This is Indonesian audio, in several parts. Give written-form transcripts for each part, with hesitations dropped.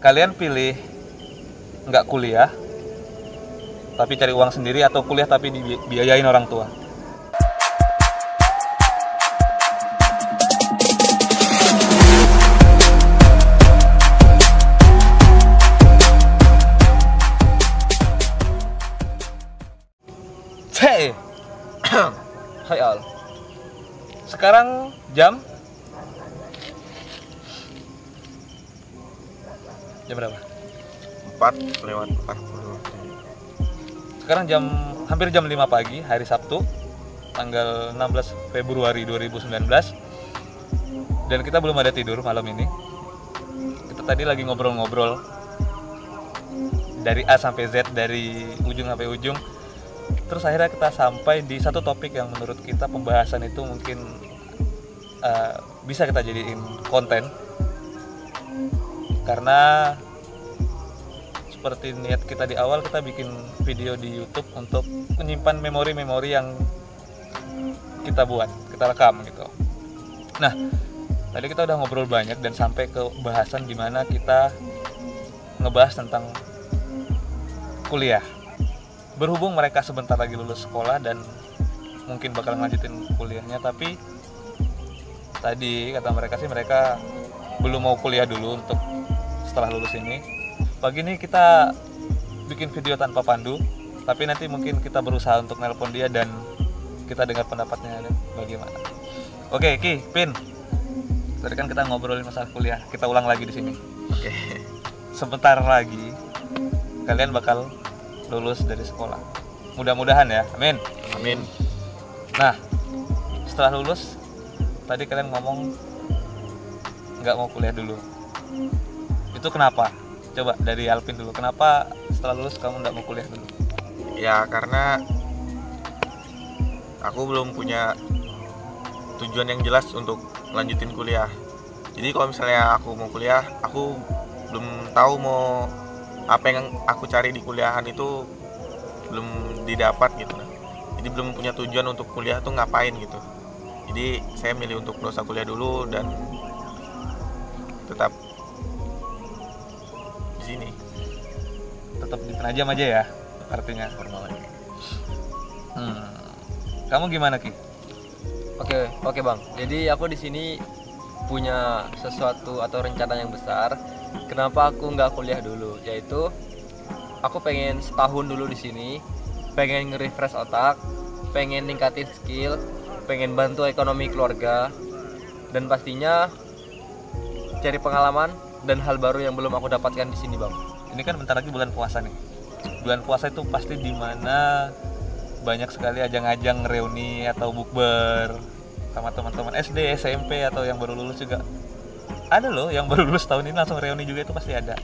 kalian pilih nggak kuliah tapi cari uang sendiri, atau kuliah tapi dibiayain orang tua? Hai Al. Sekarang jam berapa? 4:40. Sekarang hampir jam 5 pagi, hari Sabtu, tanggal 16 Februari 2019. Dan kita belum ada tidur malam ini. Kita tadi lagi ngobrol-ngobrol dari A sampai Z, dari ujung sampai ujung. Terus akhirnya kita sampai di satu topik yang menurut kita pembahasan itu mungkin bisa kita jadiin konten. Karena seperti niat kita di awal, kita bikin video di YouTube untuk menyimpan memori-memori yang kita buat, kita rekam gitu. Nah, tadi kita udah ngobrol banyak dan sampai ke bahasan dimana kita ngebahas tentang kuliah. Berhubung mereka sebentar lagi lulus sekolah dan mungkin bakal lanjutin kuliahnya, tapi tadi kata mereka sih mereka belum mau kuliah dulu untuk setelah lulus ini. Pagi ini kita bikin video tanpa pandu, tapi nanti mungkin kita berusaha untuk nelpon dia dan kita dengar pendapatnya bagaimana. Oke, Ki, Pin. Tadi kan kita ngobrolin masalah kuliah, kita ulang lagi di sini. Oke. Sebentar lagi kalian bakal lulus dari sekolah. Mudah-mudahan ya. Amin. Amin. Nah, setelah lulus, tadi kalian ngomong nggak mau kuliah dulu. Itu kenapa? Coba dari Alvin dulu. Kenapa setelah lulus kamu nggak mau kuliah dulu? Ya karena aku belum punya tujuan yang jelas untuk lanjutin kuliah. Jadi kalau misalnya aku mau kuliah, aku belum tahu mau apa yang aku cari di kuliahan itu belum didapat gitu. Jadi belum punya tujuan untuk kuliah tuh ngapain gitu. Jadi saya milih untuk gak usah kuliah dulu dan tetap di sini. Tetap di Penajam aja ya, artinya. Kamu gimana, Ki? Oke Bang. Jadi aku di sini punya sesuatu atau rencana yang besar. Kenapa aku nggak kuliah dulu? Yaitu aku pengen setahun dulu di sini, pengen nge-refresh otak, pengen ningkatin skill, pengen bantu ekonomi keluarga, dan pastinya cari pengalaman dan hal baru yang belum aku dapatkan di sini, Bang. Ini kan bentar lagi bulan puasa nih. Bulan puasa itu pasti dimana banyak sekali ajang-ajang reuni atau bukber sama teman-teman SD, SMP atau yang baru lulus juga. Ada loh yang baru lulus tahun ini langsung reuni juga, itu pasti ada.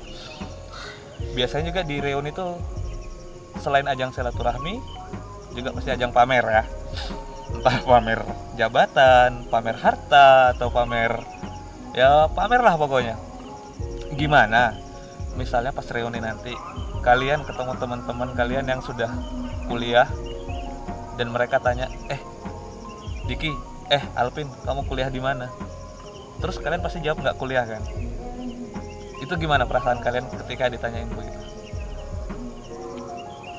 Biasanya juga di reuni itu selain ajang silaturahmi juga pasti ajang pamer ya. Entah pamer jabatan, pamer harta, atau pamer lah pokoknya. Gimana? Misalnya pas reuni nanti kalian ketemu teman-teman kalian yang sudah kuliah dan mereka tanya, Diki, Alvin, kamu kuliah di mana? Terus kalian pasti jawab nggak kuliah kan? Itu gimana perasaan kalian ketika ditanyain begitu?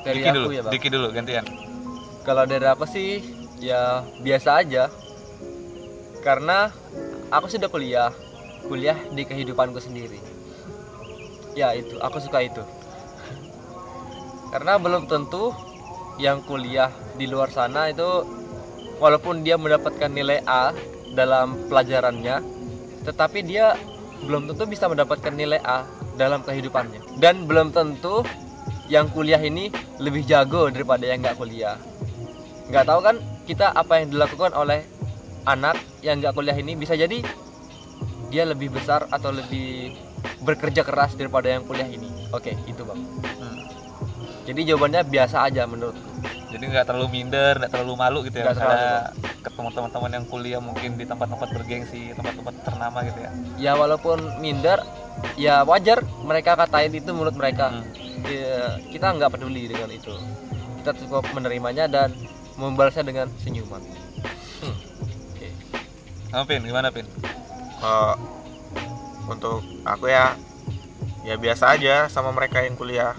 Dari Diki aku dulu, ya, Bang. Diki dulu gantian. Kalau dari aku sih ya biasa aja. Karena aku sudah kuliah di kehidupanku sendiri. Ya itu, aku suka itu. Karena belum tentu yang kuliah di luar sana itu walaupun dia mendapatkan nilai A dalam pelajarannya, tetapi dia belum tentu bisa mendapatkan nilai A dalam kehidupannya. Dan belum tentu yang kuliah ini lebih jago daripada yang nggak kuliah. Nggak tahu kan kita apa yang dilakukan oleh anak yang nggak kuliah ini, bisa jadi dia lebih besar atau lebih bekerja keras daripada yang kuliah ini. Oke, itu Bang. Jadi jawabannya biasa aja menurutku. Jadi nggak terlalu minder, nggak terlalu malu gitu ya, Nggak terlalu, misalnya ketemu teman-teman yang kuliah mungkin di tempat-tempat bergengsi, tempat-tempat ternama gitu ya. Ya walaupun minder, ya wajar mereka katain itu menurut mereka. Ya, kita nggak peduli dengan itu. Kita cukup menerimanya dan membalasnya dengan senyuman. Oke. Pin, gimana Pin? Untuk aku ya ya biasa aja sama mereka yang kuliah.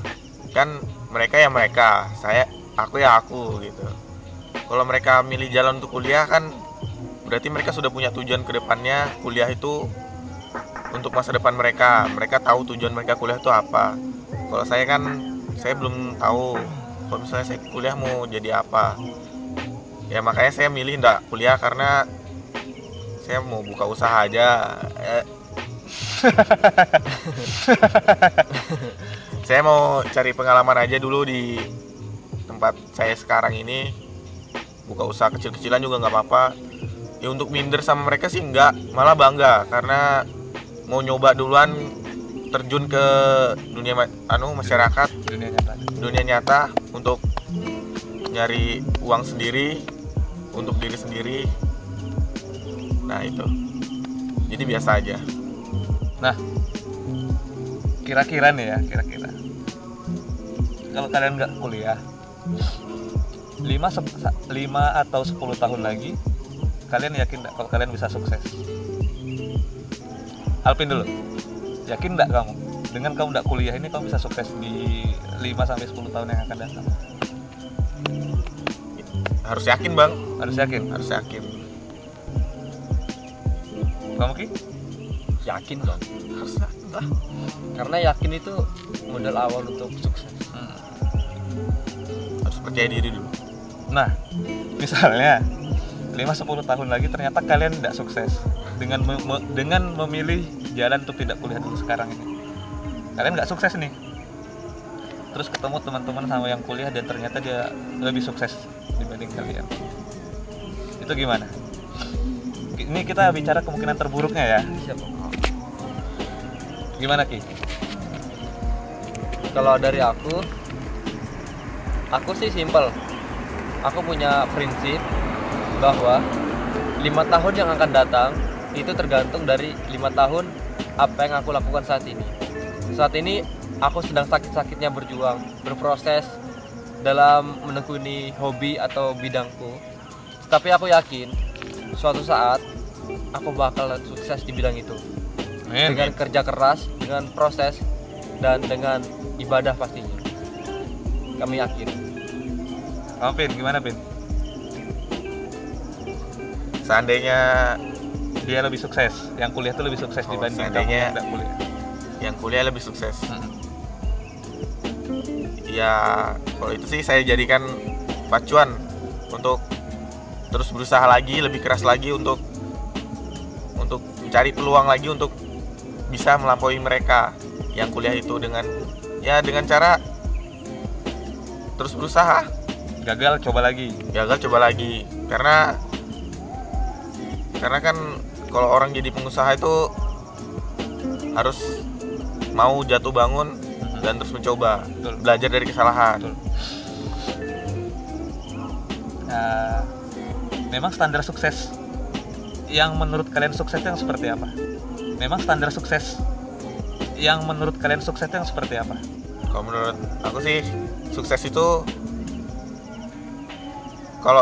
Kan mereka ya mereka, aku ya aku gitu. Kalau mereka milih jalan untuk kuliah kan berarti mereka sudah punya tujuan ke depannya. Kuliah itu untuk masa depan mereka. Mereka tahu tujuan mereka kuliah itu apa. Kalau saya kan, saya belum tahu kalau misalnya saya kuliah mau jadi apa. Ya makanya saya milih enggak kuliah karena saya mau buka usaha aja. Saya mau cari pengalaman aja dulu di tempat saya sekarang ini. Buka usaha kecil-kecilan juga nggak apa-apa. Ya untuk minder sama mereka sih enggak, malah bangga karena mau nyoba duluan terjun ke dunia masyarakat, dunia nyata untuk nyari uang sendiri untuk diri sendiri. Nah itu, jadi biasa aja. Nah, kira-kira nih ya, kalau kalian nggak kuliah 5 atau 10 tahun lagi, kalian yakin nggak kalau kalian bisa sukses? Alvin dulu, yakin nggak kamu dengan kamu nggak kuliah ini kamu bisa sukses di 5 sampai 10 tahun yang akan datang? Harus yakin bang. Harus yakin. Kamu Ki? Yakin dong. Harus yakin lah. Karena yakin itu modal awal untuk sukses. Harus percaya diri dulu. Nah, misalnya 5-10 tahun lagi ternyata kalian tidak sukses dengan memilih jalan untuk tidak kuliah dulu sekarang ini. Kalian nggak sukses nih. Terus ketemu teman-teman sama yang kuliah dan ternyata dia lebih sukses dibanding kalian. Itu gimana? Ini kita bicara kemungkinan terburuknya ya. Siapa? Gimana Ki? Kalau dari aku sih simple. Aku punya prinsip bahwa 5 tahun yang akan datang itu tergantung dari 5 tahun apa yang aku lakukan saat ini. Saat ini aku sedang sakit-sakitnya berjuang, berproses dalam menekuni hobi atau bidangku. Tapi aku yakin suatu saat aku bakal sukses di bidang itu. Dengan kerja keras, dengan proses, dan dengan ibadah pastinya. Kami yakin. Pin, gimana Pin? Seandainya dia lebih sukses, yang kuliah itu lebih sukses dibanding kamu yang tidak kuliah. Yang kuliah lebih sukses. Ya, kalau itu sih saya jadikan pacuan untuk terus berusaha lagi, lebih keras lagi untuk mencari peluang lagi untuk bisa melampaui mereka yang kuliah itu dengan cara terus berusaha. Gagal coba lagi. Karena kan kalau orang jadi pengusaha itu harus mau jatuh bangun dan terus mencoba. Betul. Belajar dari kesalahan. Betul. Memang standar sukses yang menurut kalian sukses itu yang seperti apa? Kalau menurut aku sih sukses itu kalau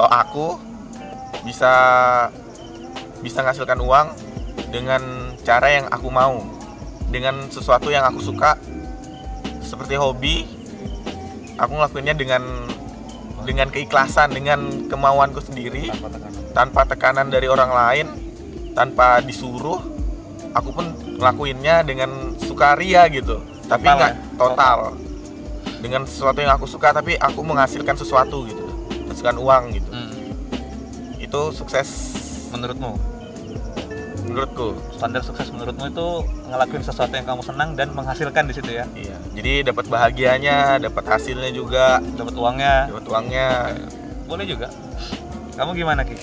aku bisa menghasilkan uang dengan cara yang aku mau, dengan sesuatu yang aku suka, seperti hobi. Aku ngelakuinnya dengan keikhlasan, dengan kemauanku sendiri, tanpa tekanan dari orang lain, tanpa disuruh. Aku pun ngelakuinnya dengan sukaria gitu, tapi nggak total. Dengan sesuatu yang aku suka, tapi aku menghasilkan sesuatu gitu, menghasilkan uang gitu. Itu sukses menurutmu? Menurutku. Standar sukses menurutmu itu ngelakuin sesuatu yang kamu senang dan menghasilkan di situ ya? Iya. Jadi dapat bahagianya, dapat hasilnya juga, dapat uangnya. Boleh juga. Kamu gimana Ki?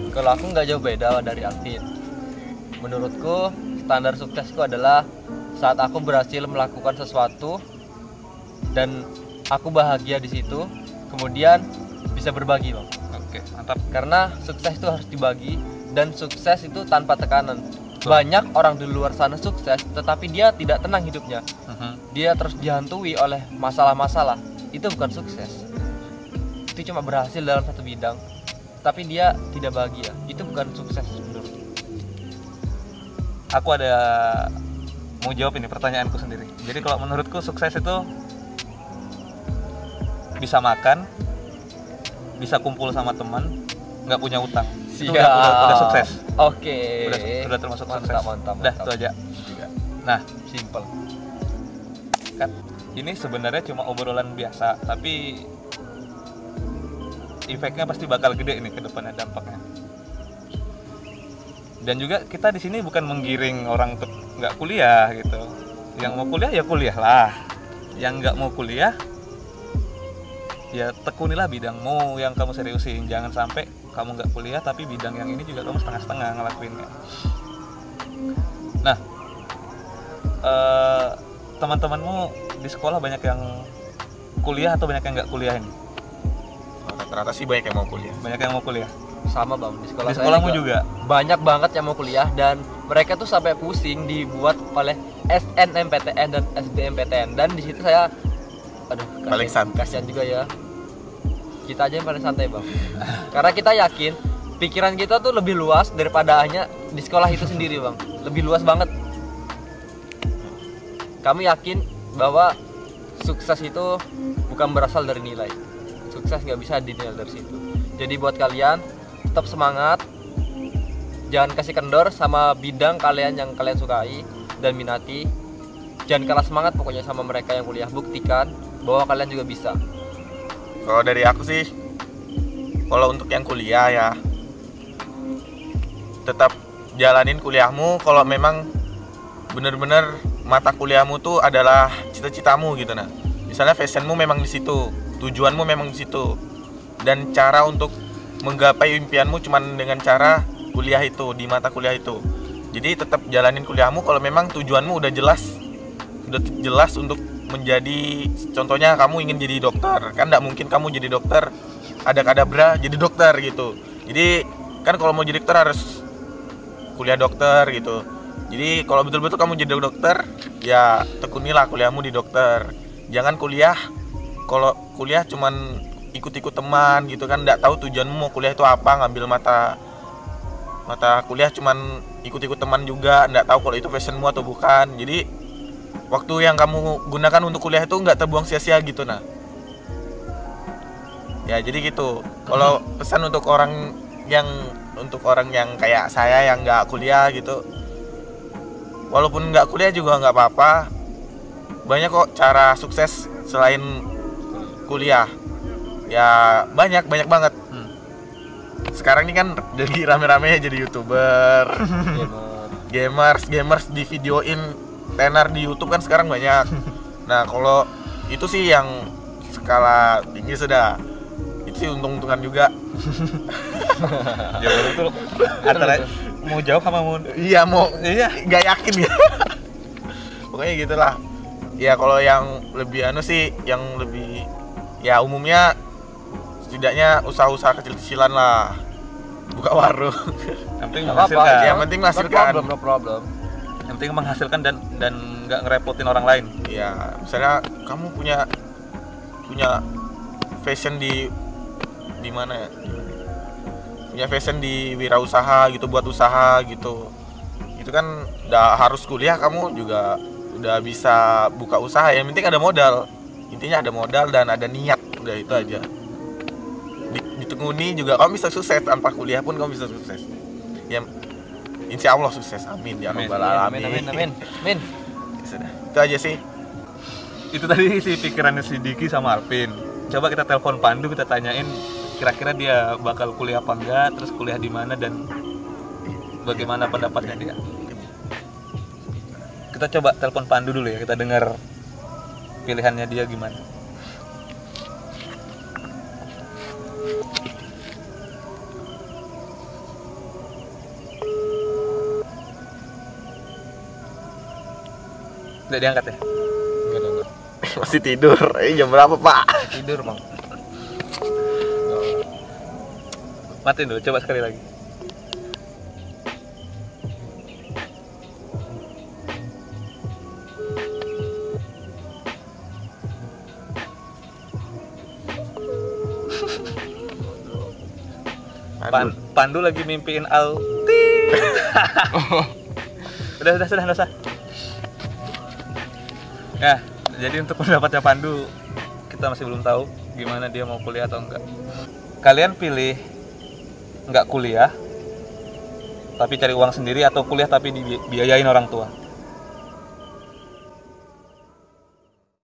Kalau aku nggak jauh beda dari Alvin. Menurutku standar suksesku adalah saat aku berhasil melakukan sesuatu dan aku bahagia di situ, kemudian bisa berbagi, Bang. Oke, mantap. Karena sukses itu harus dibagi dan sukses itu tanpa tekanan. Banyak orang di luar sana sukses tetapi dia tidak tenang hidupnya. Dia terus dihantui oleh masalah-masalah. Itu bukan sukses. Itu cuma berhasil dalam satu bidang tapi dia tidak bahagia. Itu bukan sukses menurutku. Aku ada mau jawab ini pertanyaanku sendiri. Jadi kalau menurutku sukses itu bisa makan, bisa kumpul sama teman, nggak punya utang. Itu udah sukses. Oke. Udah termasuk Mantap, sukses. mantap. Udah itu aja. Nah, Simple. kan ini sebenarnya cuma obrolan biasa, tapi efeknya pasti bakal gede ini ke depannya dampaknya. Dan juga kita di sini bukan menggiring orang untuk nggak kuliah gitu. Yang mau kuliah ya kuliah lah. Yang nggak mau kuliah ya tekunilah bidangmu yang kamu seriusin. Jangan sampai kamu nggak kuliah tapi bidang yang ini juga kamu setengah-setengah ngelakuinnya. Nah, teman-temanmu di sekolah banyak yang kuliah atau banyak yang nggak kuliah ini? Rata-rata sih banyak yang mau kuliah. Banyak yang mau kuliah. Sama Bang, di sekolah Di sekolahmu saya juga? banyak banget yang mau kuliah, dan mereka tuh sampai pusing dibuat oleh SNMPTN dan SBMPTN, dan di situ saya Paling santai. kasihan juga ya. Kita aja yang paling santai Bang. Karena kita yakin pikiran kita tuh lebih luas daripada hanya di sekolah itu sendiri Bang. Lebih luas banget. Kami yakin bahwa sukses itu bukan berasal dari nilai. Sukses nggak bisa dinilai dari situ. Jadi buat kalian tetap semangat, jangan kasih kendor sama bidang kalian yang kalian sukai dan minati. Jangan kalah semangat pokoknya sama mereka yang kuliah. Buktikan bahwa kalian juga bisa. Kalau dari aku sih, kalau untuk yang kuliah ya tetap jalanin kuliahmu. Kalau memang bener-bener mata kuliahmu tuh adalah cita-citamu gitu, nah misalnya passionmu memang di situ, tujuanmu memang di situ, dan cara untuk menggapai impianmu cuman dengan cara kuliah itu, di mata kuliah itu. Jadi tetap jalanin kuliahmu kalau memang tujuanmu udah jelas untuk menjadi, contohnya kamu ingin jadi dokter, kan nggak mungkin kamu jadi dokter ada kadabra jadi dokter gitu. Jadi kan kalau mau jadi dokter harus kuliah dokter gitu. Jadi kalau betul-betul kamu jadi dokter, ya tekunilah kuliahmu di dokter. Jangan kuliah, kalau kuliah cuman ikut-ikut teman gitu kan, nggak tahu tujuanmu mau kuliah itu apa, ngambil mata kuliah cuman ikut-ikut teman juga, nggak tahu kalau itu passionmu atau bukan. Jadi waktu yang kamu gunakan untuk kuliah itu nggak terbuang sia-sia gitu, nah. Ya jadi gitu. Kalau pesan untuk orang yang kayak saya yang nggak kuliah gitu, walaupun nggak kuliah juga nggak apa-apa. Banyak kok cara sukses selain kuliah. Ya banyak banget. Sekarang ini kan jadi rame-rame jadi YouTuber, gamers di videoin tenar di YouTube kan sekarang banyak. Nah kalau itu sih yang skala tinggi sudah, itu sih untung-untungan juga. Ya betul. Antara mau jawab sama mau nggak yakin ya. Pokoknya gitulah. Ya kalau yang lebih sih, yang lebih ya umumnya setidaknya usaha-usaha kecil-kecilan lah, buka warung. Yang penting menghasilkan. Yang penting menghasilkan. No problem. Yang penting menghasilkan dan nggak ngerepotin orang lain. Ya misalnya kamu punya fashion di mana ya? Punya fashion di wirausaha gitu, buat usaha gitu. Itu kan udah harus kuliah, kamu juga udah bisa buka usaha. Yang penting ada modal. Intinya ada modal dan ada niat, udah itu aja. Ditekuni juga kamu bisa sukses, tanpa kuliah pun kamu bisa sukses. Ya insya Allah sukses, amin ya rabbal alamin. Amin. Sudah, itu aja sih. Itu tadi si pikirannya si Diki sama Alvin. Coba kita telepon Pandu, kita tanyain kira-kira dia bakal kuliah apa enggak, terus kuliah di mana dan bagaimana pendapatnya dia. Kita coba telepon Pandu dulu ya, kita dengar pilihannya dia gimana. Nggak diangkat ya? Enggak. Masih tidur. Jam berapa, Pak? Tidur, Bang. Matiin dulu, coba sekali lagi. Pandu lagi mimpiin Al. Udah usah. Nah, jadi untuk pendapatnya Pandu, kita masih belum tahu gimana dia mau kuliah atau enggak. Kalian pilih nggak kuliah, tapi cari uang sendiri, atau kuliah tapi dibiayain orang tua?